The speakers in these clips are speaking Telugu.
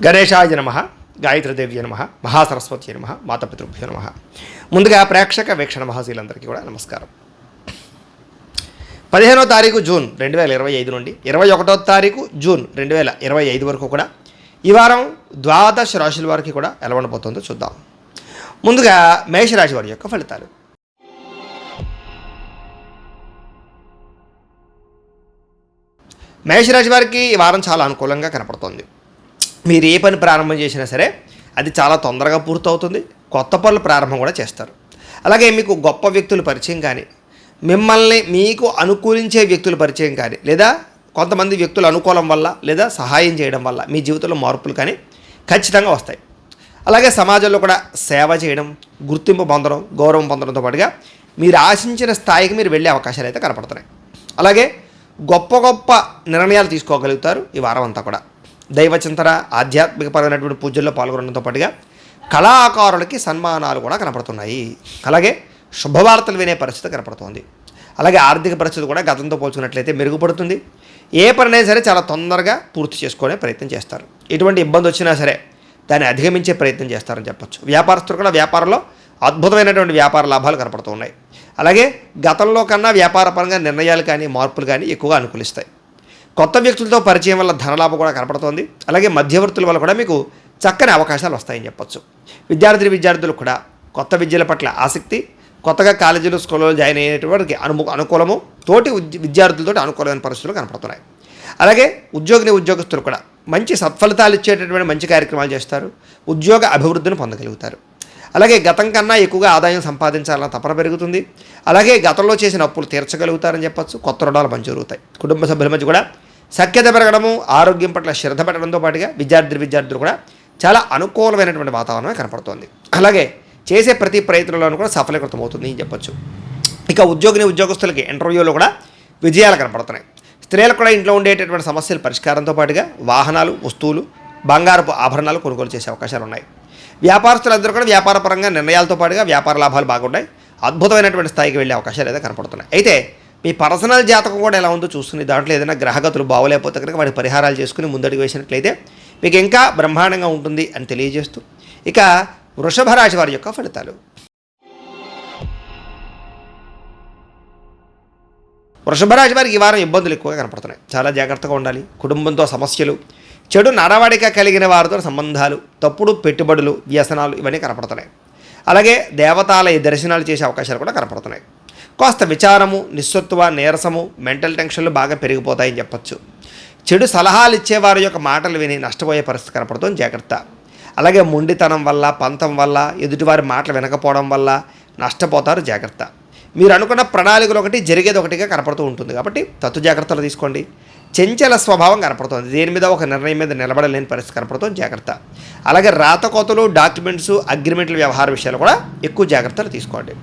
గణేశాయ నమః, గాయత్రీదేవ్య నమః, మహాసరస్వతి నమః, మాతాపితృభ్యో నమః. ముందుగా ప్రేక్షక వీక్షణ మహాశీలందరికీ కూడా నమస్కారం. 15వ తారీఖు జూన్ 2025 నుండి 21వ తారీఖు జూన్ 2025 వరకు కూడా ఈ వారం ద్వాదశ రాశుల వారికి కూడా ఎలా ఉండబోతుందో చూద్దాం. ముందుగా మేషరాశి వారి యొక్క ఫలితాలు. మేషరాశి వారికి ఈ వారం చాలా అనుకూలంగా కనపడుతుంది. మీరు ఏ పని ప్రారంభం చేసినా సరే అది చాలా తొందరగా పూర్తవుతుంది. కొత్త పనులు ప్రారంభం కూడా చేస్తారు. అలాగే మీకు గొప్ప వ్యక్తుల పరిచయం కానీ, మిమ్మల్ని మీకు అనుకూలించే వ్యక్తుల పరిచయం కానీ, లేదా కొంతమంది వ్యక్తుల అనుకూలం వల్ల లేదా సహాయం చేయడం వల్ల మీ జీవితంలో మార్పులు కానీ ఖచ్చితంగా వస్తాయి. అలాగే సమాజంలో కూడా సేవ చేయడం, గుర్తింపు పొందడం, గౌరవం పొందడంతో పాటుగా మీరు ఆశించిన స్థాయికి మీరు వెళ్ళే అవకాశాలు అయితే కనపడుతున్నాయి. అలాగే గొప్ప గొప్ప నిర్ణయాలు తీసుకోగలుగుతారు ఈ వారం అంతా కూడా. దైవచింతన, ఆధ్యాత్మికపరమైనటువంటి పూజల్లో పాల్గొనడంతో పాటుగా కళాకారులకి సన్మానాలు కూడా కనపడుతున్నాయి. అలాగే శుభవార్తలు వినే పరిస్థితి కనపడుతుంది. అలాగే ఆర్థిక పరిస్థితి కూడా గతంతో పోల్చుకున్నట్లయితే మెరుగుపడుతుంది. ఏ పనైనా సరే చాలా తొందరగా పూర్తి చేసుకునే ప్రయత్నం చేస్తారు. ఎటువంటి ఇబ్బంది వచ్చినా సరే దాన్ని అధిగమించే ప్రయత్నం చేస్తారని చెప్పొచ్చు. వ్యాపారస్తులు కూడా వ్యాపారంలో అద్భుతమైనటువంటి వ్యాపార లాభాలు కనపడుతూ ఉన్నాయి. అలాగే గతంలో కన్నా వ్యాపారపరంగా నిర్ణయాలు కానీ మార్పులు కానీ ఎక్కువగా అనుకూలిస్తాయి. కొత్త వ్యక్తులతో పరిచయం వల్ల ధనలాభం కూడా కనపడుతోంది. అలాగే మధ్యవర్తుల వల్ల కూడా మీకు చక్కని అవకాశాలు వస్తాయని చెప్పొచ్చు. విద్యార్థులు కూడా కొత్త విద్యల పట్ల ఆసక్తి, కొత్తగా కాలేజీలు స్కూల్లో జాయిన్ అయ్యేటువంటి అనుకూలము, తోటి విద్యార్థులతో అనుకూలమైన పరిస్థితులు కనపడుతున్నాయి. అలాగే ఉద్యోగస్తులు కూడా మంచి సత్ఫలితాలు ఇచ్చేటటువంటి మంచి కార్యక్రమాలు చేస్తారు. ఉద్యోగ అభివృద్ధిని పొందగలుగుతారు. అలాగే గతం కన్నా ఎక్కువగా ఆదాయం సంపాదించాలన్న తపన పెరుగుతుంది. అలాగే గతంలో చేసిన అప్పులు తీర్చగలుగుతారని చెప్పొచ్చు. కొత్త రుణాలు మంజూరవుతాయి. కుటుంబ సభ్యుల మధ్య కూడా సఖ్యత పెరగడము, ఆరోగ్యం పట్ల శ్రద్ధ పెట్టడంతో పాటుగా విద్యార్థులు కూడా చాలా అనుకూలమైనటువంటి వాతావరణమే కనపడుతోంది. అలాగే చేసే ప్రతి ప్రయత్నంలోనూ కూడా సఫలీకృతం అవుతుంది అని చెప్పొచ్చు. ఇక ఉద్యోగస్తులకి ఇంటర్వ్యూలో కూడా విజయాలు కనపడుతున్నాయి. స్త్రీలకు కూడా ఇంట్లో ఉండేటటువంటి సమస్యల పరిష్కారంతో పాటుగా వాహనాలు, వస్తువులు, బంగారపు ఆభరణాలు కొనుగోలు చేసే అవకాశాలు ఉన్నాయి. వ్యాపారస్తులందరూ కూడా వ్యాపారపరంగా నిర్ణయాలతో పాటుగా వ్యాపార లాభాలు బాగున్నాయి. అద్భుతమైనటువంటి స్థాయికి వెళ్ళే అవకాశాలు అయితే కనపడుతున్నాయి. అయితే మీ పర్సనల్ జాతకం కూడా ఎలా ఉందో చూసుకుని దాంట్లో ఏదైనా గ్రహగతులు బాగోలేకపోతే కనుక వాటి పరిహారాలు చేసుకుని ముందడుగు వేసినట్లయితే మీకు ఇంకా బ్రహ్మాండంగా ఉంటుంది అని తెలియజేస్తూ ఇక వృషభ రాశి వారి యొక్క ఫలితాలు. వృషభ రాశి వారికి ఈ వారం ఇబ్బందులు ఎక్కువగా కనపడుతున్నాయి. చాలా జాగ్రత్తగా ఉండాలి. కుటుంబంతో సమస్యలు, చెడు నడవడిక కలిగిన వారితో సంబంధాలు, తప్పుడు పెట్టుబడులు, వ్యసనాలు ఇవన్నీ కనపడుతున్నాయి. అలాగే దేవతాలయ దర్శనాలు చేసే అవకాశాలు కూడా కనపడుతున్నాయి. కాస్త విచారము, నిస్సత్తువ, నీరసము, మెంటల్ టెన్షన్లు బాగా పెరిగిపోతాయని చెప్పచ్చు. చెడు సలహాలు ఇచ్చేవారి యొక్క మాటలు విని నష్టపోయే పరిస్థితి కనపడుతుంది. జాగ్రత్త. అలాగే మొండితనం వల్ల, పంతం వల్ల, ఎదుటివారి మాటలు వినకపోవడం వల్ల నష్టపోతారు. జాగ్రత్త. మీరు అనుకున్న ప్రణాళికలు ఒకటి జరిగేది ఒకటిగా కనపడుతూ ఉంటుంది కాబట్టి తత్తు జాగ్రత్తలు తీసుకోండి. చంచల స్వభావం కనపడుతుంది. దేని మీద ఒక నిర్ణయం మీద నిలబడలేని పరిస్థితి కనపడుతుంది. జాగ్రత్త. అలాగే రాతకోతలు, డాక్యుమెంట్స్, అగ్రిమెంట్ల వ్యవహార విషయాలు కూడా ఎక్కువ జాగ్రత్తలు తీసుకోండి.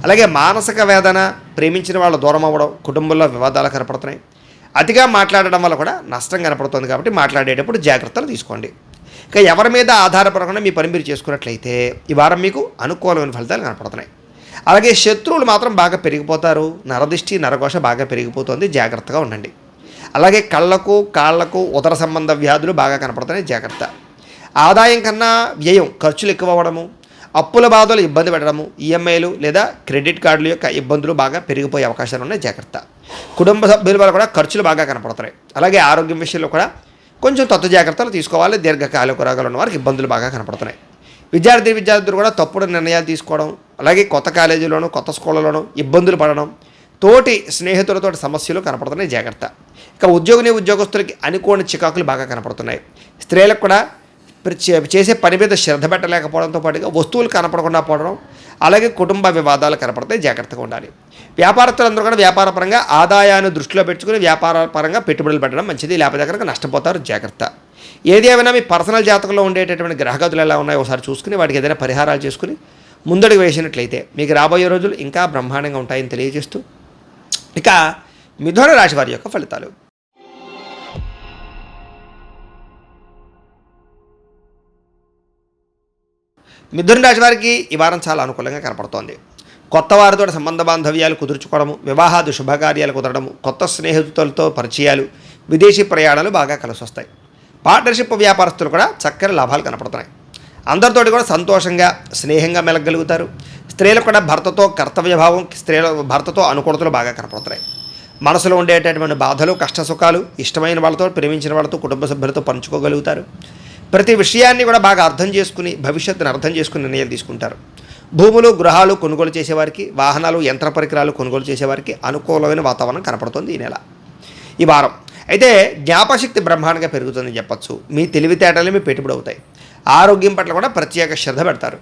అలాగే మానసిక వేదన, ప్రేమించిన వాళ్ళు దూరం అవ్వడం, కుటుంబంలో వివాదాలు కనపడుతున్నాయి. అతిగా మాట్లాడడం వల్ల కూడా నష్టం కనపడుతుంది కాబట్టి మాట్లాడేటప్పుడు జాగ్రత్తలు తీసుకోండి. ఇక ఎవరి మీద ఆధారపడకుండా మీ పని మీరు చేసుకున్నట్లయితే ఈ వారం మీకు అనుకూలమైన ఫలితాలు కనపడుతున్నాయి. అలాగే శత్రువులు మాత్రం బాగా పెరిగిపోతారు. నరదిష్టి, నరఘోష బాగా పెరిగిపోతుంది. జాగ్రత్తగా ఉండండి. అలాగే కళ్ళకు, కాళ్లకు, ఉదర సంబంధ వ్యాధులు బాగా కనపడుతున్నాయి. జాగ్రత్త. ఆదాయం కన్నా వ్యయం, ఖర్చులు ఎక్కువ అవ్వడము, అప్పుల బాధలు ఇబ్బంది పెట్టడము, ఈఎంఐలు లేదా క్రెడిట్ కార్డుల యొక్క ఇబ్బందులు బాగా పెరిగిపోయే అవకాశాలు ఉన్నాయి. జాగ్రత్త. కుటుంబ సభ్యుల వల్ల కూడా ఖర్చులు బాగా కనపడుతున్నాయి. అలాగే ఆరోగ్యం విషయంలో కూడా కొంచెం తత్తు జాగ్రత్తలు తీసుకోవాలి. దీర్ఘకాలిక రోగాలు ఉన్న వారికి ఇబ్బందులు బాగా కనపడుతున్నాయి. విద్యార్థులు కూడా తప్పుడు నిర్ణయాలు తీసుకోవడం, అలాగే కొత్త కాలేజీలోనూ కొత్త స్కూళ్ళలోనూ ఇబ్బందులు పడడం, తోటి స్నేహితులతో సమస్యలు కనపడుతున్నాయి. జాగ్రత్త. ఇక ఉద్యోగస్తులకి అనుకోని చికాకులు బాగా కనపడుతున్నాయి. స్త్రీలకు కూడా చేసే పని మీద శ్రద్ధ పెట్టలేకపోవడంతో పాటుగా వస్తువులు కనపడకుండా పోవడం, అలాగే కుటుంబ వివాదాలు కనపడతాయి. జాగ్రత్తగా ఉండాలి. వ్యాపారస్తులందరూ కూడా వ్యాపారపరంగా ఆదాయాన్ని దృష్టిలో పెట్టుకుని వ్యాపారపరంగా పెట్టుబడులు పెట్టడం మంచిది. లేకపోతే కనుక నష్టపోతారు. జాగ్రత్త. ఏది ఏమైనా మీ పర్సనల్ జాతకంలో ఉండేటటువంటి గ్రహగతులు ఎలా ఉన్నాయో ఒకసారి చూసుకుని వాటికి ఏదైనా పరిహారాలు చేసుకుని ముందడుగు వేసినట్లయితే మీకు రాబోయే రోజులు ఇంకా బ్రహ్మాండంగా ఉంటాయని తెలియజేస్తూ ఇక మిథున రాశి వారి యొక్క ఫలితాలు. మిథున రాశి వారికి ఈ వారం చాలా అనుకూలంగా కనపడుతోంది. కొత్త వారితో సంబంధ బాంధవ్యాలు కుదుర్చుకోవడము, వివాహాది శుభకార్యాలు కుదరడము, కొత్త స్నేహితులతో పరిచయాలు, విదేశీ ప్రయాణాలు బాగా కలిసి వస్తాయి. పార్ట్నర్షిప్ వ్యాపారస్తులు కూడా చక్కని లాభాలు కనపడుతున్నాయి. అందరితోటి కూడా సంతోషంగా స్నేహంగా మెలగలుగుతారు. స్త్రీలు కూడా భర్తతో కర్తవ్యభావం, భర్తతో అనుకూలతలు బాగా కనపడుతున్నాయి. మనసులో ఉండేటటువంటి బాధలు, కష్ట సుఖాలు ఇష్టమైన వాళ్ళతో, ప్రేమించిన వాళ్ళతో, కుటుంబ సభ్యులతో పంచుకోగలుగుతారు. ప్రతి విషయాన్ని కూడా బాగా అర్థం చేసుకుని, భవిష్యత్తును అర్థం చేసుకుని నిర్ణయాలు తీసుకుంటారు. భూములు, గృహాలు కొనుగోలు చేసేవారికి, వాహనాలు, యంత్ర పరికరాలు కొనుగోలు చేసేవారికి అనుకూలమైన వాతావరణం కనపడుతుంది ఈ నెల, ఈ వారం. అయితే జ్ఞాపశక్తి బ్రహ్మాండంగా పెరుగుతుందని చెప్పచ్చు. మీ తెలివితేటలు మీ పెట్టుబడి అవుతాయి. ఆరోగ్యం పట్ల కూడా ప్రత్యేక శ్రద్ధ పెడతారు.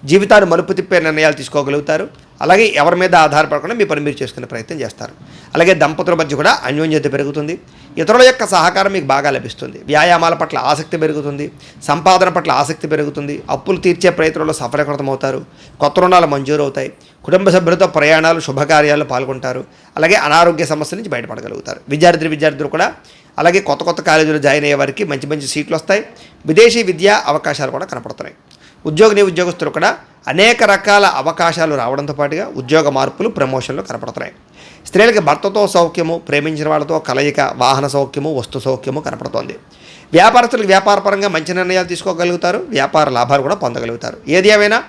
జీవితాన్ని మలుపు తిప్పే నిర్ణయాలు తీసుకోగలుగుతారు. అలాగే ఎవరి మీద ఆధారపడకుండా మీ పని మీరు చేసుకునే ప్రయత్నం చేస్తారు. అలాగే దంపతుల మధ్య కూడా అన్యోన్యత పెరుగుతుంది. ఇతరుల యొక్క సహకారం మీకు బాగా లభిస్తుంది. వ్యాయామాల పట్ల ఆసక్తి పెరుగుతుంది. సంపాదన పట్ల ఆసక్తి పెరుగుతుంది. అప్పులు తీర్చే ప్రయత్నంలో సఫలీకృతమవుతారు. కొత్త రుణాలు మంజూరు అవుతాయి. కుటుంబ సభ్యులతో ప్రయాణాలు, శుభకార్యాల్లో పాల్గొంటారు. అలాగే అనారోగ్య సమస్యల నుంచి బయటపడగలుగుతారు. విద్యార్థులు కూడా అలాగే కొత్త కాలేజీలో జాయిన్ అయ్యే వారికి మంచి మంచి సీట్లు వస్తాయి. విదేశీ విద్యా అవకాశాలు కూడా కనపడుతున్నాయి. ఉద్యోగస్తులు కూడా అనేక రకాల అవకాశాలు రావడంతో పాటుగా ఉద్యోగ మార్పులు, ప్రమోషన్లు కనపడుతున్నాయి. స్త్రీలకి భర్తతో సౌఖ్యము, ప్రేమించిన వాళ్ళతో కలయిక, వాహన సౌఖ్యము, వస్తు సౌఖ్యము కనపడుతోంది. వ్యాపారస్తులకు వ్యాపారపరంగా మంచి నిర్ణయాలు తీసుకోగలుగుతారు. వ్యాపార లాభాలు కూడా పొందగలుగుతారు. ఏది ఏమైనా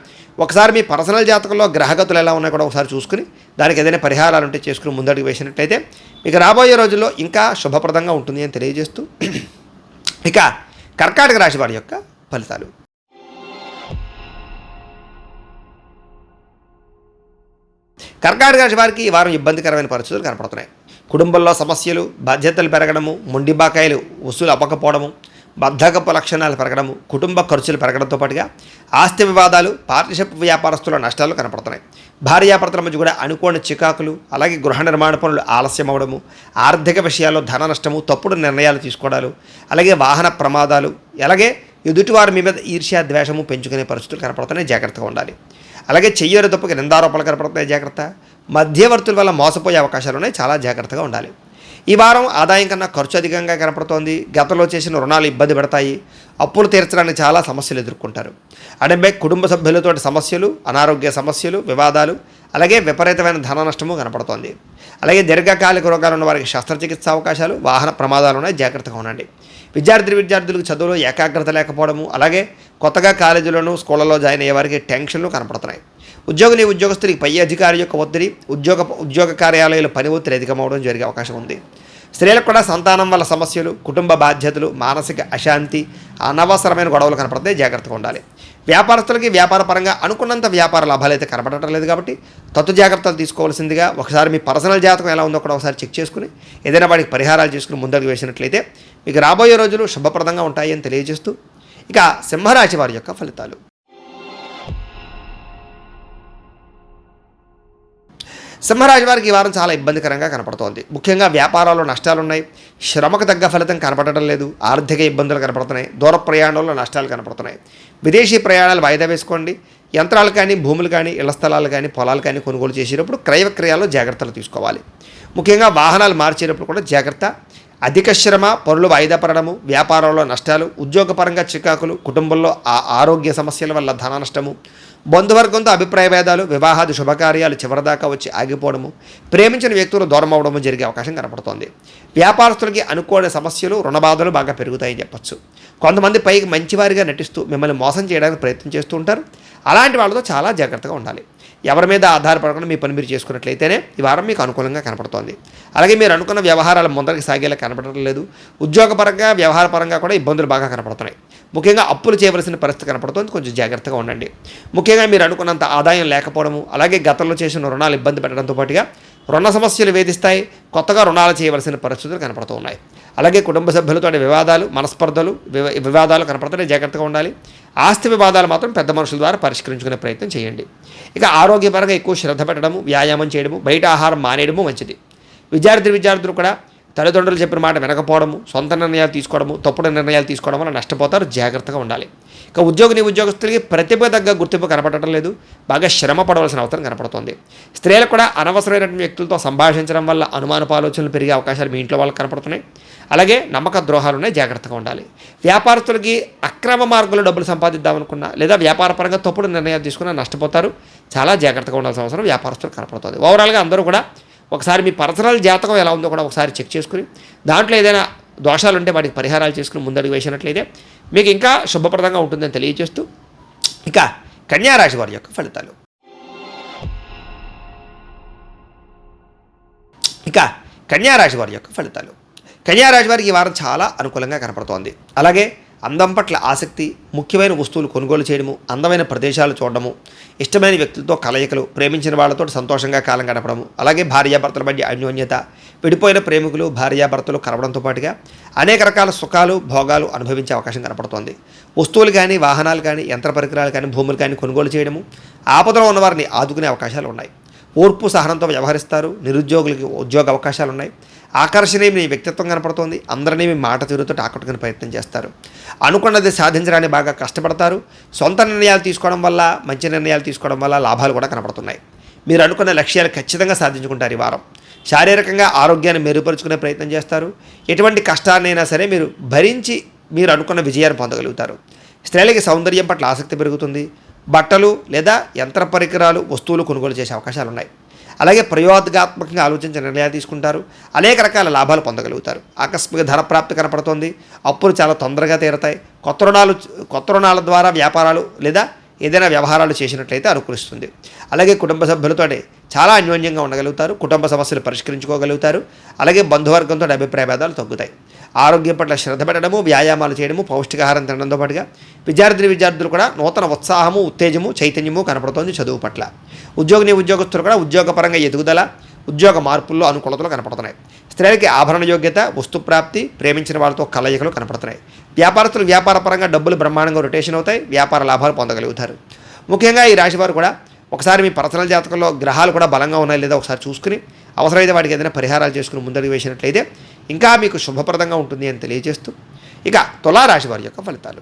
ఒకసారి మీ పర్సనల్ జాతకంలో గ్రహగతులు ఎలా ఉన్నాయో కూడా ఒకసారి చూసుకుని దానికి ఏదైనా పరిహారాలు ఉంటే చేసుకుని ముందడుగు వేసినట్లయితే మీకు రాబోయే రోజుల్లో ఇంకా శుభప్రదంగా ఉంటుంది అని తెలియజేస్తూ ఇక కర్కాటక రాశి వారి యొక్క ఫలితాలు. కర్కాటక రాశి వారికి ఈ వారం ఇబ్బందికరమైన పరిస్థితులు కనపడుతున్నాయి. కుటుంబంలో సమస్యలు, బాధ్యతలు పెరగడము, మొండి బాకాయలు వసూలు అవ్వకపోవడము, బద్ధకపు లక్షణాలు పెరగడము, కుటుంబ ఖర్చులు పెరగడంతో పాటుగా ఆస్తి వివాదాలు, పార్ట్నర్షిప్ వ్యాపారస్తుల నష్టాలు కనపడుతున్నాయి. భార్యాభర్తల మధ్య కూడా అనుకోని చికాకులు, అలాగే గృహ నిర్మాణ పనులు ఆలస్యం అవ్వడము, ఆర్థిక విషయాల్లో ధన నష్టము, తప్పుడు నిర్ణయాలు తీసుకోవడాలు, అలాగే వాహన ప్రమాదాలు, అలాగే ఎదుటివారి మీద ఈర్ష్యా ద్వేషము పెంచుకునే పరిస్థితులు కనపడుతున్నాయి. జాగ్రత్తగా ఉండాలి. అలాగే చెయ్యరు తప్పుకి నిందారోపణలు కనపడుతున్నాయి. జాగ్రత్త. మధ్యవర్తుల వల్ల మోసపోయే అవకాశాలు ఉన్నాయి. చాలా జాగ్రత్తగా ఉండాలి. ఈ వారం ఆదాయం కన్నా ఖర్చు అధికంగా కనపడుతోంది. గతంలో చేసిన రుణాలు ఇబ్బంది పెడతాయి. అప్పులు తీర్చడానికి చాలా సమస్యలు ఎదుర్కొంటారు. అంటే కుటుంబ సభ్యులతో సమస్యలు, అనారోగ్య సమస్యలు, వివాదాలు, అలాగే విపరీతమైన ధన నష్టము కనపడుతోంది. అలాగే దీర్ఘకాలిక రోగాలు ఉన్న వారికి శస్త్రచికిత్స అవకాశాలు, వాహన ప్రమాదాలు ఉన్నాయి. జాగ్రత్తగా ఉండండి. విద్యార్థులకు చదువులో ఏకాగ్రత లేకపోవడము, అలాగే కొత్తగా కాలేజీలోనూ స్కూళ్ళలో జాయిన్ అయ్యే వారికి టెన్షన్లు కనపడుతున్నాయి. ఉద్యోగస్తులకి పై అధికారి యొక్క ఒత్తిడి, ఉద్యోగ కార్యాలయాల పని ఒత్తిడి అధికమవడం జరిగే అవకాశం ఉంది. స్త్రీలకు కూడా సంతానం వల్ల సమస్యలు, కుటుంబ బాధ్యతలు, మానసిక అశాంతి, అనవసరమైన గొడవలు కనపడతాయి. జాగ్రత్తగా ఉండాలి. వ్యాపారస్తులకి వ్యాపారపరంగా అనుకున్నంత వ్యాపార లాభాలు అయితే కనపడటం లేదు కాబట్టి జాగ్రత్తలు తీసుకోవాల్సిందిగా ఒకసారి మీ పర్సనల్ జాతకం ఎలా ఉందో కూడా ఒకసారి చెక్ చేసుకుని ఏదైనా వాటికి పరిహారాలు చేసుకుని ముందడుగు వేసినట్లయితే మీకు రాబోయే రోజులు శుభప్రదంగా ఉంటాయి అని తెలియజేస్తూ ఇక సింహరాశి వారి యొక్క ఫలితాలు. సింహరాశి వారికి ఈ వారం చాలా ఇబ్బందికరంగా కనపడుతోంది. ముఖ్యంగా వ్యాపారాల్లో నష్టాలు ఉన్నాయి. శ్రమకు తగ్గ ఫలితం కనపడటం లేదు. ఆర్థిక ఇబ్బందులు కనపడుతున్నాయి. దూర ప్రయాణంలో నష్టాలు కనపడుతున్నాయి. విదేశీ ప్రయాణాలు వాయిదా వేసుకోండి. యంత్రాలు కానీ, భూములు కానీ, ఇళ్ల స్థలాలు కానీ, పొలాలు కానీ కొనుగోలు చేసేటప్పుడు క్రయ విక్రయాల్లో జాగ్రత్తలు తీసుకోవాలి. ముఖ్యంగా వాహనాలు మార్చేటప్పుడు కూడా జాగ్రత్త. అధిక శ్రమ, పనులు వాయిదా పడడము, వ్యాపారంలో నష్టాలు, ఉద్యోగపరంగా చికాకులు, కుటుంబంలో ఆరోగ్య సమస్యల వల్ల ధన నష్టము, బంధువర్గంతో అభిప్రాయ భేదాలు, వివాహాది శుభకార్యాలు చివరిదాకా వచ్చి ఆగిపోవడము, ప్రేమించిన వ్యక్తులు దూరం అవడము జరిగే అవకాశం కనపడుతోంది. వ్యాపారస్తులకి అనుకోని సమస్యలు, రుణబాధలు బాగా పెరుగుతాయని చెప్పచ్చు. కొంతమంది పైకి మంచివారిగా నటిస్తూ మిమ్మల్ని మోసం చేయడానికి ప్రయత్నం చేస్తూ ఉంటారు. అలాంటి వాళ్ళతో చాలా జాగ్రత్తగా ఉండాలి. ఎవరి మీద ఆధారపడకుండా మీ పని మీరు చేసుకున్నట్లయితేనే ఈ వారం మీకు అనుకూలంగా కనపడుతోంది. అలాగే మీరు అనుకున్న వ్యవహారాలు ముందరికి సాగేలా కనపడటం లేదు. ఉద్యోగపరంగా, వ్యవహారపరంగా కూడా ఇబ్బందులు బాగా కనపడుతున్నాయి. ముఖ్యంగా అప్పులు చేయవలసిన పరిస్థితి కనపడుతుంది. కొంచెం జాగ్రత్తగా ఉండండి. ముఖ్యంగా మీరు అనుకున్నంత ఆదాయం లేకపోవడము, అలాగే గతంలో చేసిన రుణాలు ఇబ్బంది పెట్టడంతో పాటుగా రుణ సమస్యలు వేధిస్తాయి. కొత్తగా రుణాలు చేయవలసిన పరిస్థితులు కనపడుతూ ఉన్నాయి. అలాగే కుటుంబ సభ్యులతో వివాదాలు, మనస్పర్ధలు, వివాదాలు కనపడుతున్నాయి. జాగ్రత్తగా ఉండాలి. ఆస్తి వివాదాలు మాత్రం పెద్ద మనుషుల ద్వారా పరిష్కరించుకునే ప్రయత్నం చేయండి. ఇక ఆరోగ్యపరంగా ఎక్కువ శ్రద్ధ పెట్టడము, వ్యాయామం చేయడము, బయట ఆహారం మానేయడము మంచిది. విద్యార్థులు కూడా తల్లిదండ్రులు చెప్పిన మాట వినకపోవడము, సొంత నిర్ణయాలు తీసుకోవడము, తప్పుడు నిర్ణయాలు తీసుకోవడం వల్ల నష్టపోతారు. జాగ్రత్తగా ఉండాలి. ఇక ఉద్యోగస్తులకి ప్రతిభ తగ్గ గుర్తింపు కనపడటం లేదు. బాగా శ్రమ పడవలసిన అవసరం కనపడుతుంది. స్త్రీలకు కూడా అనవసరమైన వ్యక్తులతో సంభాషించడం వల్ల అనుమానపు ఆలోచనలు పెరిగే అవకాశాలు మీ ఇంట్లో వాళ్ళకి కనపడుతున్నాయి. అలాగే నమ్మక ద్రోహాలు ఉన్నాయి. జాగ్రత్తగా ఉండాలి. వ్యాపారస్తులకి అక్రమ మార్గంలో డబ్బులు సంపాదిద్దామనుకున్నా లేదా వ్యాపారపరంగా తప్పుడు నిర్ణయాలు తీసుకున్నా నష్టపోతారు. చాలా జాగ్రత్తగా ఉండాల్సిన అవసరం వ్యాపారస్తులు కనపడుతుంది. ఓవరాల్గా అందరూ కూడా ఒకసారి మీ పర్సనల్ జాతకం ఎలా ఉందో కూడా ఒకసారి చెక్ చేసుకుని దాంట్లో ఏదైనా దోషాలు ఉంటే వాటికి పరిహారాలు చేసుకుని ముందడుగు వేసినట్లయితే మీకు ఇంకా శుభప్రదంగా ఉంటుందని తెలియజేస్తూ ఇక కన్యారాశి వారి యొక్క ఫలితాలు. ఇక కన్యారాశి వారి యొక్క ఫలితాలు. కన్యారాశి వారికి ఈ వారం చాలా అనుకూలంగా కనపడుతోంది. అలాగే అందం పట్ల ఆసక్తి, ముఖ్యమైన వస్తువులు కొనుగోలు చేయడము, అందమైన ప్రదేశాలు చూడడము, ఇష్టమైన వ్యక్తులతో కలయికలు, ప్రేమించిన వాళ్ళతో సంతోషంగా కాలం గడపడము, అలాగే భార్యాభర్తల మధ్య అన్యోన్యత, విడిపోయిన ప్రేమికులు భార్యాభర్తలు కలవడంతో పాటుగా అనేక రకాల సుఖాలు భోగాలు అనుభవించే అవకాశం కనపడుతోంది. వస్తువులు కానీ, వాహనాలు కానీ, యంత్ర పరికరాలు కానీ, భూములు కానీ కొనుగోలు చేయడము, ఆపదలో ఉన్నవారిని ఆదుకునే అవకాశాలు ఉన్నాయి. ఓర్పు సహనంతో వ్యవహరిస్తారు. నిరుద్యోగులకి ఉద్యోగ అవకాశాలు ఉన్నాయి. ఆకర్షణీయమైన వ్యక్తిత్వం కనపడుతోంది. అందరినీ మీ మాట తీరుతో ఆకట్టుకునే ప్రయత్నం చేస్తారు. అనుకున్నది సాధించడానికి బాగా కష్టపడతారు. సొంత నిర్ణయాలు తీసుకోవడం వల్ల, మంచి నిర్ణయాలు తీసుకోవడం వల్ల లాభాలు కూడా కనపడుతున్నాయి. మీరు అనుకున్న లక్ష్యాలు ఖచ్చితంగా సాధించుకుంటారు. ఈ వారం శారీరకంగా ఆరోగ్యాన్ని మెరుగుపరుచుకునే ప్రయత్నం చేస్తారు. ఎటువంటి కష్టాన్నైనా సరే మీరు భరించి మీరు అనుకున్న విజయాన్ని పొందగలుగుతారు. స్త్రీలకి సౌందర్యం పట్ల ఆసక్తి పెరుగుతుంది. బట్టలు లేదా యంత్ర పరికరాలు, వస్తువులు కొనుగోలు చేసే అవకాశాలు ఉన్నాయి. అలాగే ప్రయోగాత్మకంగా ఆలోచించి నిర్ణయాలు తీసుకుంటారు. అనేక రకాల లాభాలు పొందగలుగుతారు. ఆకస్మిక ధనప్రాప్తి కనపడుతోంది. అప్పులు చాలా తొందరగా తీరతాయి. కొత్త రుణాల ద్వారా వ్యాపారాలు లేదా ఏదైనా వ్యవహారాలు చేసినట్లయితే అనుకూలిస్తుంది. అలాగే కుటుంబ సభ్యులతో చాలా అన్యోన్యంగా ఉండగలుగుతారు. కుటుంబ సమస్యలు పరిష్కరించుకోగలుగుతారు. అలాగే బంధువర్గంతో అభిప్రాయ భేదాలు తగ్గుతాయి. ఆరోగ్యం పట్ల శ్రద్ధ పెట్టడము, వ్యాయామాలు చేయడము, పౌష్టికాహారం తినడంతో పాటుగా విద్యార్థులు కూడా నూతన ఉత్సాహము, ఉత్తేజము, చైతన్యము కనపడుతోంది చదువు పట్ల. ఉద్యోగస్తులు కూడా ఉద్యోగపరంగా ఎదుగుదల, ఉద్యోగ మార్పుల్లో అనుకూలతలు కనపడుతున్నాయి. స్త్రీలకి ఆభరణ యోగ్యత, వస్తుప్రాప్తి, ప్రేమించిన వాళ్ళతో కలయికలు కనపడుతున్నాయి. వ్యాపారస్తులు వ్యాపారపరంగా డబ్బులు బ్రహ్మాండంగా రొటేషన్ అవుతాయి. వ్యాపార లాభాలు పొందగలుగుతారు. ముఖ్యంగా ఈ రాశివారు కూడా ఒకసారి మీ పర్సనల్ జాతకంలో గ్రహాలు కూడా బలంగా ఉన్నాయి లేదా ఒకసారి చూసుకుని అవసరమైతే వాటికి ఏదైనా పరిహారాలు చేసుకుని ముందడుగు వేసినట్లయితే ఇంకా మీకు శుభప్రదంగా ఉంటుంది అని తెలియజేస్తూ ఇక తులారాశి వారి యొక్క ఫలితాలు.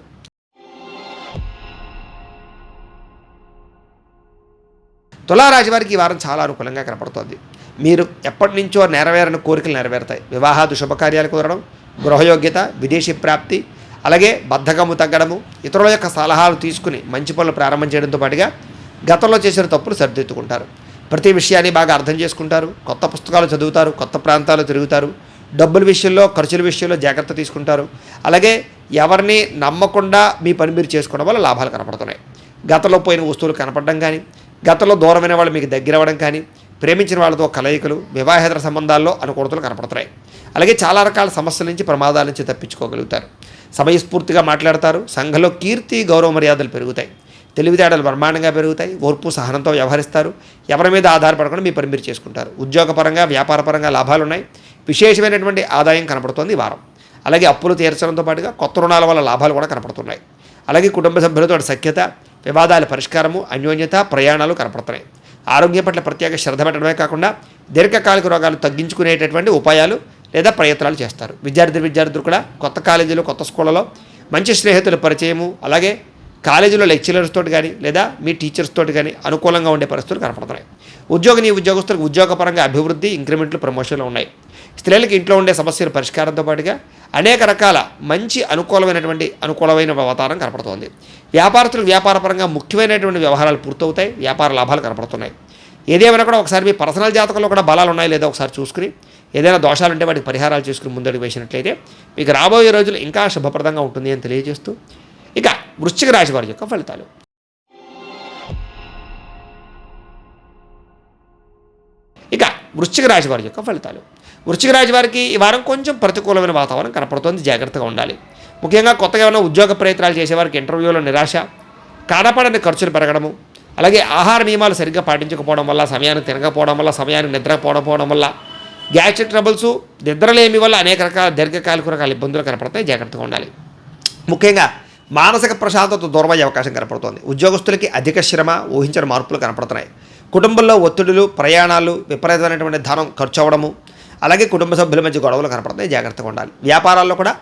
తులారాశి వారికి ఈ వారం చాలా అనుకూలంగా కనపడుతోంది. మీరు ఎప్పటి నుంచో నెరవేరని కోరికలు నెరవేరుతాయి. వివాహాది శుభకార్యాలు కుదరడం, గృహయోగ్యత, విదేశీ ప్రాప్తి, అలాగే బద్ధకము తగ్గడము, ఇతరుల యొక్క సలహాలు తీసుకుని మంచి పనులు ప్రారంభం చేయడంతో పాటుగా గతంలో చేసిన తప్పులు సరిదిద్దుకుంటారు. ప్రతి విషయాన్ని బాగా అర్థం చేసుకుంటారు. కొత్త పుస్తకాలు చదువుతారు. కొత్త ప్రాంతాలు తిరుగుతారు. డబ్బుల విషయంలో, ఖర్చుల విషయంలో జాగ్రత్త తీసుకుంటారు. అలాగే ఎవరిని నమ్మకుండా మీ పని మీరు చేసుకోవడం వల్ల లాభాలు కనపడుతున్నాయి. గతంలో పోయిన వస్తువులు కనపడడం కానీ, గతంలో దూరమైన వాళ్ళు మీకు దగ్గర అవ్వడం కానీ, ప్రేమించిన వాళ్ళతో కలయికలు, వివాహేతర సంబంధాల్లో అనుకూలతలు కనపడుతున్నాయి. అలాగే చాలా రకాల సమస్యల నుంచి, ప్రమాదాల నుంచి తప్పించుకోగలుగుతారు. సమయస్ఫూర్తిగా మాట్లాడతారు. సంఘంలో కీర్తి, గౌరవ మర్యాదలు పెరుగుతాయి. తెలివితేటలు బ్రహ్మాండంగా పెరుగుతాయి. ఓర్పు సహనంతో వ్యవహరిస్తారు. ఎవరి మీద ఆధారపడకుండా మీ పని మీరు చేసుకుంటారు. ఉద్యోగపరంగా, వ్యాపారపరంగా లాభాలు ఉన్నాయి. విశేషమైనటువంటి ఆదాయం కనపడుతోంది ఈ వారం. అలాగే అప్పులు తీర్చడంతో పాటుగా కొత్త రుణాల వల్ల లాభాలు కూడా కనపడుతున్నాయి. అలాగే కుటుంబ సభ్యులతో సఖ్యత, వివాదాల పరిష్కారము, అన్యోన్యత, ప్రయాణాలు కనపడుతున్నాయి. ఆరోగ్యం పట్ల ప్రత్యేక శ్రద్ధ పెట్టడమే కాకుండా దీర్ఘకాలిక రోగాలు తగ్గించుకునేటటువంటి ఉపాయాలు లేదా ప్రయత్నాలు చేస్తారు. విద్యార్థులు కూడా కొత్త కాలేజీలు, కొత్త స్కూళ్ళలో మంచి స్నేహితుల పరిచయము, అలాగే కాలేజీలో లెక్చరర్స్ తోటి కానీ లేదా మీ టీచర్స్ తోటి కానీ అనుకూలంగా ఉండే పరిస్థితులు కనపడుతున్నాయి. ఉద్యోగస్తులకు ఉద్యోగపరంగా అభివృద్ధి, ఇంక్రిమెంట్లు, ప్రమోషన్లు ఉన్నాయి. స్త్రీలకు ఇంట్లో ఉండే సమస్యల పరిష్కారంతో పాటుగా అనేక రకాల మంచి అనుకూలమైన వాతావరణం కనపడుతోంది. వ్యాపారస్తులకు వ్యాపారపరంగా ముఖ్యమైనటువంటి వ్యవహారాలు పూర్తవుతాయి. వ్యాపార లాభాలు కనపడుతున్నాయి. ఏదేమైనా కూడా ఒకసారి మీ పర్సనల్ జాతకంలో కూడా బలాలు ఉన్నాయి లేదా ఒకసారి చూసుకుని ఏదైనా దోషాలు ఉంటే వాటికి పరిహారాలు చేసుకుని ముందడుగు వేసినట్లయితే మీకు రాబోయే రోజులు ఇంకా శుభప్రదంగా ఉంటుంది అని తెలియజేస్తూ ఇక వృశ్చిక రాశి వారి యొక్క ఫలితాలు. వృశ్చిక రాశి వారికి ఈ వారం కొంచెం ప్రతికూలమైన వాతావరణం కనపడుతోంది. జాగ్రత్తగా ఉండాలి. ముఖ్యంగా కొత్తగా ఏమైనా ఉద్యోగ ప్రయత్నాలు చేసేవారికి ఇంటర్వ్యూలో నిరాశ, కానపడని ఖర్చులు పెరగడము, అలాగే ఆహార నియమాలు సరిగ్గా పాటించకపోవడం వల్ల, సమయానికి తినకపోవడం వల్ల, సమయానికి నిద్రపోవడం వల్ల, గ్యాస్ట్రిక్ ట్రబుల్స్, నిద్రలేమి వల్ల అనేక రకాల దీర్ఘకాలిక రకాల ఇబ్బందులు కనపడతాయి. జాగ్రత్తగా ఉండాలి. ముఖ్యంగా మానసిక ప్రశాంతత దూరమయ్యే అవకాశం కనపడుతోంది. ఉద్యోగస్తులకి అధిక శ్రమ, ఊహించిన మార్పులు కనపడుతున్నాయి. కుటుంబంలో ఒత్తిడులు, ప్రయాణాలు, విపరీతమైనటువంటి ధనం ఖర్చు అవ్వడము, అలాగే కుటుంబ సభ్యుల మధ్య గొడవలు కనపడుతున్నాయి. జాగ్రత్తగా ఉండాలి. వ్యాపారాల్లో కూడా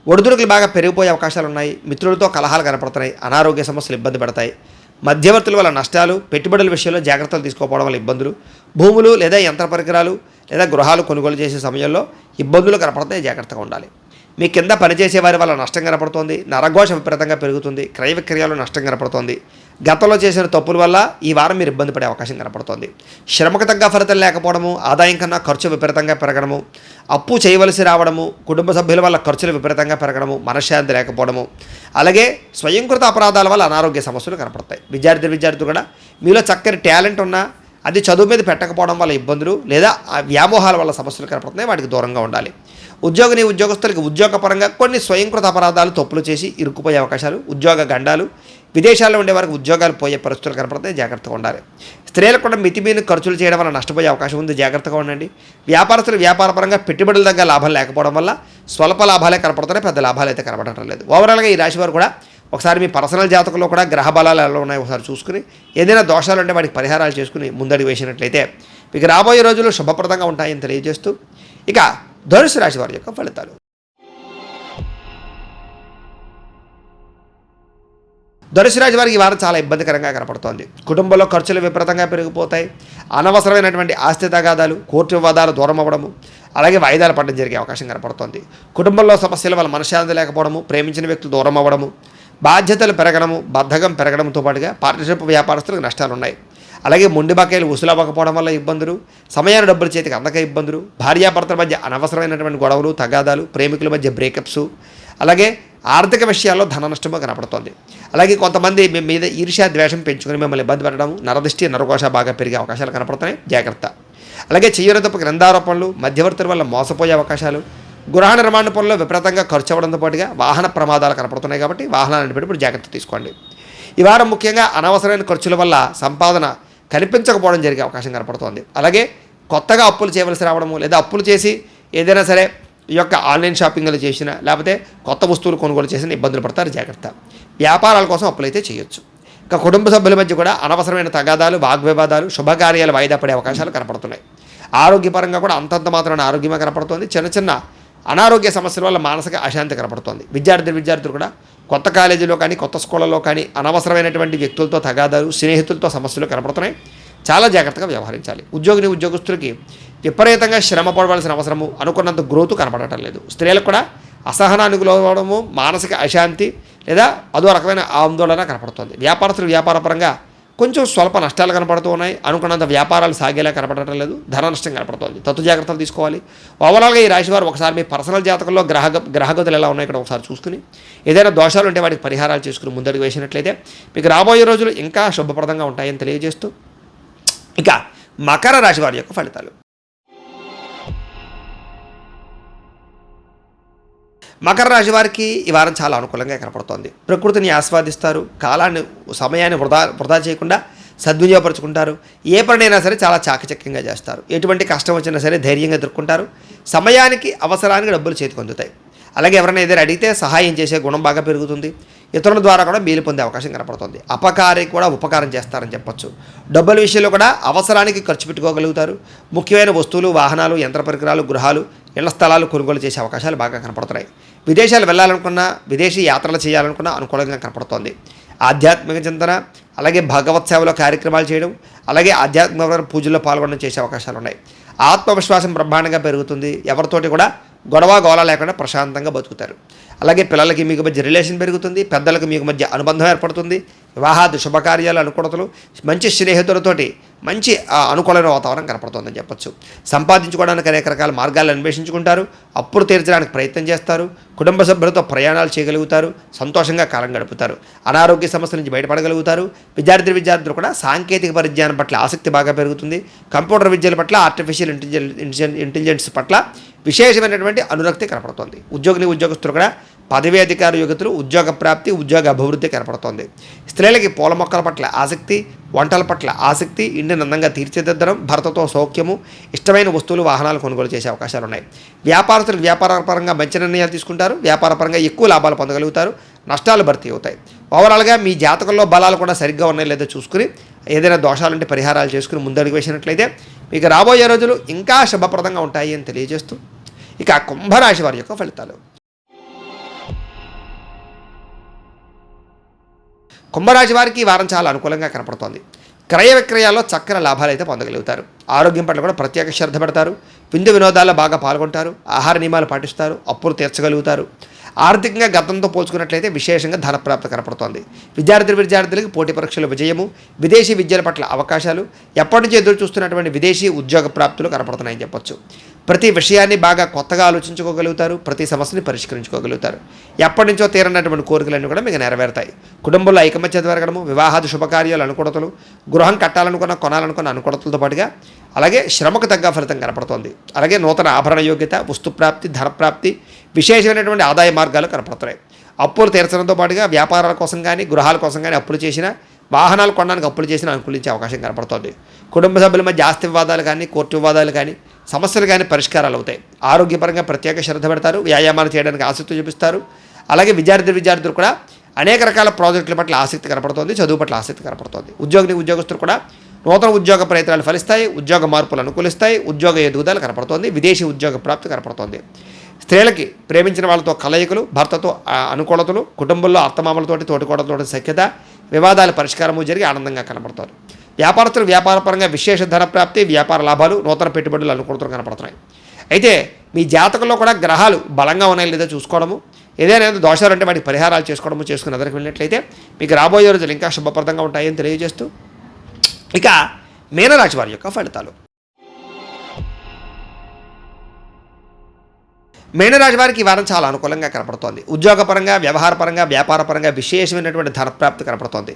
ఒడిదుడుకులు బాగా పెరిగిపోయే అవకాశాలు ఉన్నాయి. మిత్రులతో కలహాలు కనపడుతున్నాయి. అనారోగ్య సమస్యలు ఇబ్బంది పడతాయి. మధ్యవర్తుల వల్ల నష్టాలు, పెట్టుబడుల విషయంలో జాగ్రత్తలు తీసుకోకపోవడం వల్ల ఇబ్బందులు, భూములు లేదా యంత్ర పరికరాలు లేదా గృహాలు కొనుగోలు చేసే సమయంలో ఇబ్బందులు కనపడతాయి. జాగ్రత్తగా ఉండాలి. మీ కింద పనిచేసే వారి వల్ల నష్టం కనపడుతోంది. నరఘోష విపరీతంగా పెరుగుతుంది. క్రయ విక్రయాలు నష్టం కనపడుతోంది. గతంలో చేసిన తప్పుల వల్ల ఈ వారం మీరు ఇబ్బంది పడే అవకాశం కనపడుతోంది. శ్రమకు తగ్గ ఫలితం లేకపోవడము, ఆదాయం కన్నా ఖర్చు విపరీతంగా పెరగడము, అప్పు చేయవలసి రావడము, కుటుంబ సభ్యుల వల్ల ఖర్చులు విపరీతంగా పెరగడము, మనశ్శాంతి లేకపోవడము, అలాగే స్వయంకృత అపరాధాల వల్ల అనారోగ్య సమస్యలు కనపడతాయి. విద్యార్థులు కూడా మీలో చక్కని టాలెంట్ ఉన్నా అది చదువు మీద పెట్టకపోవడం వల్ల ఇబ్బందులు లేదా వ్యామోహాల వల్ల సమస్యలు కనపడుతున్నాయి. వాటికి దూరంగా ఉండాలి. ఉద్యోగస్తులకి ఉద్యోగపరంగా కొన్ని స్వయంకృత అపరాధాలు తప్పులు చేసి ఇరుక్కుపోయే అవకాశాలు, ఉద్యోగ గండాలు, విదేశాల్లో ఉండే వారికి ఉద్యోగాలు పోయే పరిస్థితులు కనపడతాయి. జాగ్రత్తగా ఉండాలి. స్త్రీలకు కూడా మితిమీరిన ఖర్చులు చేయడం వల్ల నష్టపోయే అవకాశం ఉంది. జాగ్రత్తగా ఉండండి. వ్యాపారస్తులు వ్యాపారపరంగా పెట్టుబడుల దగ్గర లాభం లేకపోవడం వల్ల స్వల్ప లాభాలే కనపడుతున్నాయి. పెద్ద లాభాలు అయితే కనపడటం లేదు. ఓవరాల్గా ఈ రాశి వారు కూడా ఒకసారి మీ పర్సనల్ జాతకంలో కూడా గ్రహ బలాలు ఎలా ఉన్నాయో ఒకసారి చూసుకుని ఏదైనా దోషాలు ఉంటే వాటికి పరిహారాలు చేసుకుని ముందడుగు వేసినట్లయితే మీకు రాబోయే రోజులు శుభప్రదంగా ఉంటాయని తెలియజేస్తూ ఇక ధనుసు రాశి వారి యొక్క ఫలితాలు. ధనుసు రాశి వారికి ఈ వారం చాలా ఇబ్బందికరంగా కనపడుతోంది. కుటుంబంలో ఖర్చులు విపరీతంగా పెరిగిపోతాయి. అనవసరమైనటువంటి ఆస్తి తగాదాలు, కోర్టు వివాదాలు దూరం అవ్వడము, అలాగే వాయిదాలు పడడం జరిగే అవకాశం కనపడుతోంది. కుటుంబంలో సమస్యల వల్ల మనశ్శాంతి లేకపోవడము, ప్రేమించిన వ్యక్తులు దూరం అవ్వడము, బాధ్యతలు పెరగడము, బద్ధకం పెరగడంతో పాటుగా పార్ట్నర్షిప్ వ్యాపారస్తులకు నష్టాలు ఉన్నాయి. అలాగే మొండి బకాయిలు వసూలవ్వకపోవడం వల్ల ఇబ్బందులు, సమయాన్ని డబ్బులు చేతికి అందక ఇబ్బందులు, భార్యాభర్తల మధ్య అనవసరమైనటువంటి గొడవలు, తగాదాలు, ప్రేమికుల మధ్య బ్రేకప్స్, అలాగే ఆర్థిక విషయాల్లో ధన నష్టము కనపడుతోంది. అలాగే కొంతమంది మీ మీద ఈర్ష్యా ద్వేషం పెంచుకుని మిమ్మల్ని ఇబ్బంది పెట్టడం, నరదృష్టి నరకోశ బాగా పెరిగే అవకాశాలు కనపడుతున్నాయి. జాగ్రత్త. అలాగే చెయ్యని తప్పు గ్రంథారోపణలు, మధ్యవర్తుల వల్ల మోసపోయే అవకాశాలు, గృహ నిర్మాణ పనుల్లో విపరీతంగా ఖర్చు అవ్వడంతో పాటుగా వాహన ప్రమాదాలు కనపడుతున్నాయి. కాబట్టి వాహనాలను పెట్టుబడి జాగ్రత్త తీసుకోండి. ఈ వారం ముఖ్యంగా అనవసరమైన ఖర్చుల వల్ల సంపాదన కనిపించకపోవడం జరిగే అవకాశం కనపడుతోంది. అలాగే కొత్తగా అప్పులు చేయవలసి రావడము లేదా అప్పులు చేసి ఏదైనా సరే ఈ యొక్క ఆన్లైన్ షాపింగ్లు చేసినా లేకపోతే కొత్త వస్తువులు కొనుగోలు చేసిన ఇబ్బందులు పడతారు. జాగ్రత్త. వ్యాపారాల కోసం అప్పులైతే చేయొచ్చు. ఇంకా కుటుంబ సభ్యుల మధ్య కూడా అనవసరమైన తగాదాలు, వాగ్వివాదాలు, శుభకార్యాలు వాయిదా పడే అవకాశాలు కనపడుతున్నాయి. ఆరోగ్యపరంగా కూడా అంతంత మాత్రమే ఆరోగ్యమే కనపడుతోంది. చిన్న చిన్న అనారోగ్య సమస్యల వల్ల మానసిక అశాంతి కనపడుతోంది. విద్యార్థులు కూడా కొత్త కాలేజీలో కానీ కొత్త స్కూళ్ళలో కానీ అనవసరమైనటువంటి వ్యక్తులతో తగాదాలు, స్నేహితులతో సమస్యలు కనపడుతున్నాయి. చాలా జాగ్రత్తగా వ్యవహరించాలి. ఉద్యోగస్తులకి విపరీతంగా శ్రమ పడవలసిన అవసరము, అనుకున్నంత గ్రోత్ కనపడటం లేదు. స్త్రీలకు కూడా అసహనానికి లోనవడము, మానసిక అశాంతి లేదా అదో రకమైన ఆందోళన కనపడుతుంది. వ్యాపారపరంగా కొంచెం స్వల్ప నష్టాలు కనపడుతూ ఉన్నాయి. అనుకున్నంత వ్యాపారాలు సాగేలా కనపడటం లేదు. ధన నష్టం కనపడుతుంది. తత్తు జాగ్రత్తలు తీసుకోవాలి. ఓవరాల్గా ఈ రాశి వారు ఒకసారి మీ పర్సనల్ జాతకంలో గ్రహగతులు ఎలా ఉన్నాయి ఇక్కడ ఒకసారి చూసుకుని ఏదైనా దోషాలు ఉంటే వాటికి పరిహారాలు చేసుకుని ముందడుగు వేసినట్లయితే మీకు రాబోయే రోజులు ఇంకా శుభప్రదంగా ఉంటాయని తెలియజేస్తూ ఇక మకర రాశి వారి యొక్క ఫలితాలు. మకర రాశి వారికి ఈ వారం చాలా అనుకూలంగా కనపడుతోంది. ప్రకృతిని ఆస్వాదిస్తారు. సమయాన్ని వృధా చేయకుండా సద్వినియోగపరుచుకుంటారు. ఏ పనైనా సరే చాలా చాకచక్యంగా చేస్తారు. ఎటువంటి కష్టం వచ్చినా సరే ధైర్యంగా ఎదుర్కొంటారు. సమయానికి అవసరానికి డబ్బులు చేతికి అందుతాయి. అలాగే ఎవరైనా ఏదైనా అడిగితే సహాయం చేసే గుణం బాగా పెరుగుతుంది. ఇతరుల ద్వారా కూడా మేలు పొందే అవకాశం కనపడుతుంది. అపకారికి కూడా ఉపకారం చేస్తారని చెప్పొచ్చు. డబ్బుల విషయంలో కూడా అవసరానికి ఖర్చు పెట్టుకోగలుగుతారు. ముఖ్యమైన వస్తువులు, వాహనాలు, యంత్ర పరికరాలు, గృహాలు, ఇళ్ల స్థలాలు కొనుగోలు చేసే అవకాశాలు బాగా కనపడుతున్నాయి. విదేశాలు వెళ్ళాలనుకున్నా, విదేశీ యాత్రలు చేయాలనుకున్నా అనుకూలంగా కనపడుతోంది. ఆధ్యాత్మిక చింతన, అలాగే భగవత్ సేవలో కార్యక్రమాలు చేయడం, అలాగే ఆధ్యాత్మిక పూజల్లో పాల్గొనడం చేసే అవకాశాలు ఉన్నాయి. ఆత్మవిశ్వాసం బ్రహ్మాండంగా పెరుగుతుంది. ఎవరితోటి కూడా గోల లేకుండా ప్రశాంతంగా బతుకుతారు. అలాగే పిల్లలకి మీకు మధ్య రిలేషన్ పెరుగుతుంది. పెద్దలకు మీకు మధ్య అనుబంధం ఏర్పడుతుంది. వివాహాది శుభకార్యాలు, అనుకూలతలు, మంచి స్నేహితులతోటి మంచి అనుకూలమైన వాతావరణం కనపడుతుందని చెప్పొచ్చు. సంపాదించుకోవడానికి అనేక రకాల మార్గాలను అన్వేషించుకుంటారు. అప్పులు తీర్చడానికి ప్రయత్నం చేస్తారు. కుటుంబ సభ్యులతో ప్రయాణాలు చేయగలుగుతారు. సంతోషంగా కాలం గడుపుతారు. అనారోగ్య సమస్యల నుంచి బయటపడగలుగుతారు. విద్యార్థులు కూడా సాంకేతిక పరిజ్ఞానం పట్ల ఆసక్తి బాగా పెరుగుతుంది. కంప్యూటర్ విద్యల పట్ల, ఆర్టిఫిషియల్ ఇంటెలిజెన్స్ పట్ల విశేషమైనటువంటి అనురక్తి కనపడుతోంది. ఉద్యోగస్తులు కూడా పదవీ అధికార యోగ్యతలు, ఉద్యోగ ప్రాప్తి, ఉద్యోగ అభివృద్ధి కనపడుతోంది. స్త్రీలకి పూల మొక్కల పట్ల ఆసక్తి, వంటల పట్ల ఆసక్తి, ఇంటిని అందంగా తీర్చిదిద్దడం, భర్తతో సౌఖ్యము, ఇష్టమైన వస్తువులు, వాహనాలు కొనుగోలు చేసే అవకాశాలు ఉన్నాయి. వ్యాపారస్తులు వ్యాపారపరంగా మంచి నిర్ణయాలు తీసుకుంటారు. వ్యాపారపరంగా ఎక్కువ లాభాలు పొందగలుగుతారు. నష్టాలు భర్తీ అవుతాయి. ఓవరాల్గా మీ జాతకంలో బలాలు కూడా సరిగ్గా ఉన్నాయి లేదో చూసుకుని ఏదైనా దోషాలుంటే పరిహారాలు చేసుకుని ముందడుగు వేసినట్లయితే మీకు రాబోయే రోజులు ఇంకా శుభప్రదంగా ఉంటాయి అని తెలియజేస్తూ ఇక కుంభరాశి వారి యొక్క ఫలితాలు. కుంభరాశి వారికి ఈ వారం చాలా అనుకూలంగా కనపడుతోంది. క్రయ విక్రయాల్లో చక్కని లాభాలు అయితే పొందగలుగుతారు. ఆరోగ్యం పట్ల కూడా ప్రత్యేక శ్రద్ధ పెడతారు. విందు వినోదాల్లో బాగా పాల్గొంటారు. ఆహార నియమాలు పాటిస్తారు. అప్పులు తీర్చగలుగుతారు. ఆర్థికంగా గతంతో పోల్చుకున్నట్లయితే విశేషంగా ధనప్రాప్తి కనపడుతోంది. విద్యార్థులకు పోటీ పరీక్షల విజయము, విదేశీ విద్యల పట్ల అవకాశాలు, ఎప్పటి నుంచి ఎదురు చూస్తున్నటువంటి విదేశీ ఉద్యోగ ప్రాప్తులు కనపడుతున్నాయని చెప్పొచ్చు. ప్రతి విషయాన్ని బాగా కొత్తగా ఆలోచించుకోగలుగుతారు. ప్రతి సమస్యని పరిష్కరించుకోగలుగుతారు. ఎప్పటి నుంచో తీరనటువంటి కోరికలన్నీ కూడా మీకు నెరవేరుతాయి. కుటుంబంలో ఐకమత్య జరగడము, వివాహాది శుభకార్యాలు అనుకూలతలు, గృహం కట్టాలనుకున్న కొనాలనుకున్న అనుకూలతలతో పాటుగా అలాగే శ్రమకు తగ్గ ఫలితం కనపడుతోంది. అలాగే నూతన ఆభరణ యోగ్యత, వస్తుప్రాప్తి, ధనప్రాప్తి, విశేషమైనటువంటి ఆదాయ మార్గాలు కనపడుతున్నాయి. అప్పులు తీర్చడంతో పాటుగా వ్యాపారాల కోసం కానీ గృహాల కోసం కానీ అప్పులు చేసినా, వాహనాలు కొనడానికి అప్పులు చేసినా అనుకూలించే అవకాశం కనపడుతోంది. కుటుంబ సభ్యుల మధ్య ఆస్తి వివాదాలు కానీ కోర్టు వివాదాలు కానీ సమస్యలు కానీ పరిష్కారాలు అవుతాయి. ఆరోగ్యపరంగా ప్రత్యేక శ్రద్ధ పెడతారు. వ్యాయామాలు చేయడానికి ఆసక్తి చూపిస్తారు. అలాగే విద్యార్థులు కూడా అనేక రకాల ప్రాజెక్టుల పట్ల ఆసక్తి కనపడుతోంది. చదువు పట్ల ఆసక్తి కనపడుతోంది. ఉద్యోగస్తులు కూడా నూతన ఉద్యోగ ప్రయత్నాలు ఫలిస్తాయి. ఉద్యోగ మార్పులు అనుకూలిస్తాయి. ఉద్యోగ ఎదుగుదల కనపడుతోంది. విదేశీ ఉద్యోగ ప్రాప్తి కనపడుతోంది. స్త్రీలకి ప్రేమించిన వాళ్ళతో కలయికలు, భర్తతో అనుకూలతలు, కుటుంబంలో అత్తమామలతోటి తోటికోడలతోటి సఖ్యత, వివాదాల పరిష్కారము జరిగి ఆనందంగా కనపడుతుంది. వ్యాపారస్తులు వ్యాపారపరంగా విశేష ధన ప్రాప్తి, వ్యాపార లాభాలు, నూతన పెట్టుబడులు అనుకూలతలు కనపడుతున్నాయి. అయితే మీ జాతకంలో కూడా గ్రహాలు బలంగా ఉన్నాయో లేదో చూసుకోవడము, ఏదైనా దోషాలు అంటే వాటికి పరిహారాలు చేసుకుని ఎదురికి వెళ్ళినట్లయితే మీకు రాబోయే రోజులు ఇంకా శుభప్రదంగా ఉంటాయని తెలియజేస్తూ ఇక మీనరాశి వారి యొక్క ఫలితాలు. మీనరాశి వారికి ఈ వారం చాలా అనుకూలంగా కనపడుతోంది. ఉద్యోగపరంగా, వ్యవహారపరంగా, వ్యాపారపరంగా విశేషమైనటువంటి ధనప్రాప్తి కనపడుతోంది.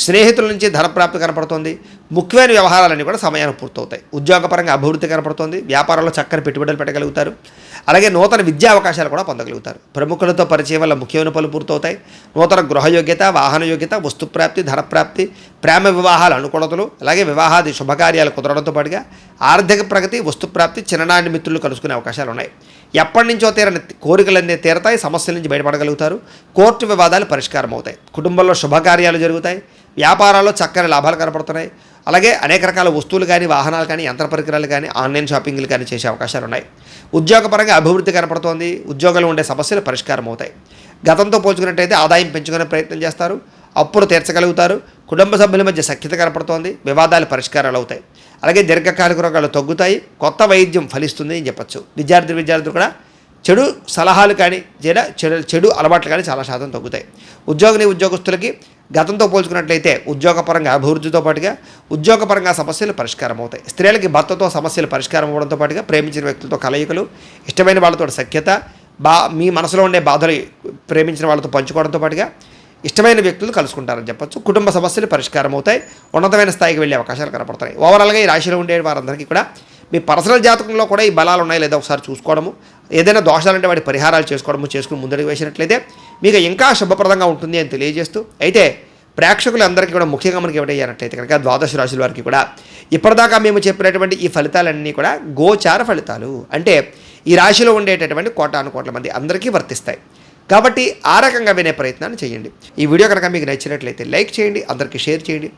స్నేహితుల నుంచి ధనప్రాప్తి కనపడుతోంది. ముఖ్యమైన వ్యవహారాలన్నీ కూడా సమయానికి పూర్తవుతాయి. ఉద్యోగపరంగా అభివృద్ధి కనపడుతోంది. వ్యాపారంలో చక్కని పెట్టుబడులు పెట్టగలుగుతారు. అలాగే నూతన విద్యా అవకాశాలు కూడా పొందగలుగుతారు. ప్రముఖులతో పరిచయం వల్ల ముఖ్యమైన పనులు పూర్తవుతాయి. నూతన గృహయోగ్యత, వాహన యోగ్యత, వస్తుప్రాప్తి, ధనప్రాప్తి, ప్రేమ వివాహాల అనుకూలతలు, అలాగే వివాహాది శుభకార్యాలు కుదరడంతో పాటుగా ఆర్థిక ప్రగతి, వస్తుప్రాప్తి, చిన్ననాటి మిత్రులు కలుసుకునే అవకాశాలు ఉన్నాయి. ఎప్పటి నుంచో తీరని కోరికలన్నీ తీరతాయి. సమస్యల నుంచి బయటపడగలుగుతారు. కోర్టు వివాదాలు పరిష్కారం అవుతాయి. కుటుంబంలో శుభకార్యాలు జరుగుతాయి. వ్యాపారాల్లో చక్కని లాభాలు కనపడుతున్నాయి. అలాగే అనేక రకాల వస్తువులు కానీ, వాహనాలు కానీ, యంత్ర పరికరాలు కానీ, ఆన్లైన్ షాపింగ్లు కానీ చేసే అవకాశాలు ఉన్నాయి. ఉద్యోగపరంగా అభివృద్ధి కనపడుతోంది. ఉద్యోగంలో ఉండే సమస్యలు పరిష్కారం అవుతాయి. గతంతో పోల్చుకున్నట్టయితే ఆదాయం పెంచుకునే ప్రయత్నం చేస్తారు. అప్పులు తీర్చగలుగుతారు. కుటుంబ సభ్యుల మధ్య సఖ్యత కనపడుతోంది. వివాదాలు పరిష్కారాలు అవుతాయి. అలాగే దీర్ఘకాలిక రోగాలు తగ్గుతాయి. కొత్త వైద్యం ఫలిస్తుంది అని చెప్పచ్చు. విద్యార్థులు కూడా చెడు సలహాలు కానీ చెడు అలవాట్లు కానీ చాలా శాతం తగ్గుతాయి. ఉద్యోగస్తులకి గతంతో పోల్చుకున్నట్లయితే ఉద్యోగపరంగా అభివృద్ధితో పాటుగా ఉద్యోగపరంగా సమస్యలు పరిష్కారం అవుతాయి. స్త్రీలకి భర్తతో సమస్యలు పరిష్కారం అవ్వడంతో పాటుగా ప్రేమించిన వ్యక్తులతో కలయికలు, ఇష్టమైన వాళ్ళతో సఖ్యత, మీ మనసులో ఉండే బాధలు ప్రేమించిన వాళ్ళతో పంచుకోవడంతో పాటుగా ఇష్టమైన వ్యక్తులు కలుసుకుంటారని చెప్పొచ్చు. కుటుంబ సమస్యలు పరిష్కారం అవుతాయి. ఉన్నతమైన స్థాయికి వెళ్ళే అవకాశాలు కనపడతాయి. ఓవరాల్గా ఈ రాశిలో ఉండే వారందరికీ కూడా మీ పర్సనల్ జాతకంలో కూడా ఈ బలాలు ఉన్నాయి లేదా ఒకసారి చూసుకోవడము, ఏదైనా దోషాలంటే వాటి పరిహారాలు చేసుకుని ముందడుగు వేసినట్లయితే మీకు ఇంకా శుభప్రదంగా ఉంటుంది అని తెలియజేస్తూ, అయితే ప్రేక్షకులందరికీ కూడా ముఖ్యంగా మనకి ఏమిటయ్యానట్లయితే కనుక ద్వాదశ రాశుల వారికి కూడా ఇప్పటిదాకా మేము చెప్పినటువంటి ఈ ఫలితాలన్నీ కూడా గోచార ఫలితాలు, అంటే ఈ రాశిలో ఉండేటటువంటి కోటాను మంది అందరికీ వర్తిస్తాయి. కాబట్టి ఆ రకంగా వినే ప్రయత్నాన్ని చేయండి. ఈ వీడియో కనుక మీకు నచ్చినట్లయితే లైక్ చేయండి, అందరికీ షేర్ చేయండి.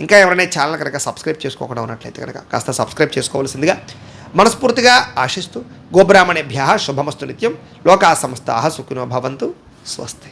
ఇంకా ఎవరైనా ఛానల్ కనుక సబ్స్క్రైబ్ చేసుకోకుండా ఉన్నట్లయితే కనుక కాస్త సబ్స్క్రైబ్ చేసుకోవాల్సిందిగా మనస్ఫూర్తిగా ఆశిస్తూ, గోబ్రాహ్మణేభ్యః శుభమస్తు నిత్యం, లోకా సమస్తాః సుఖినో భవంతు, స్వస్తి.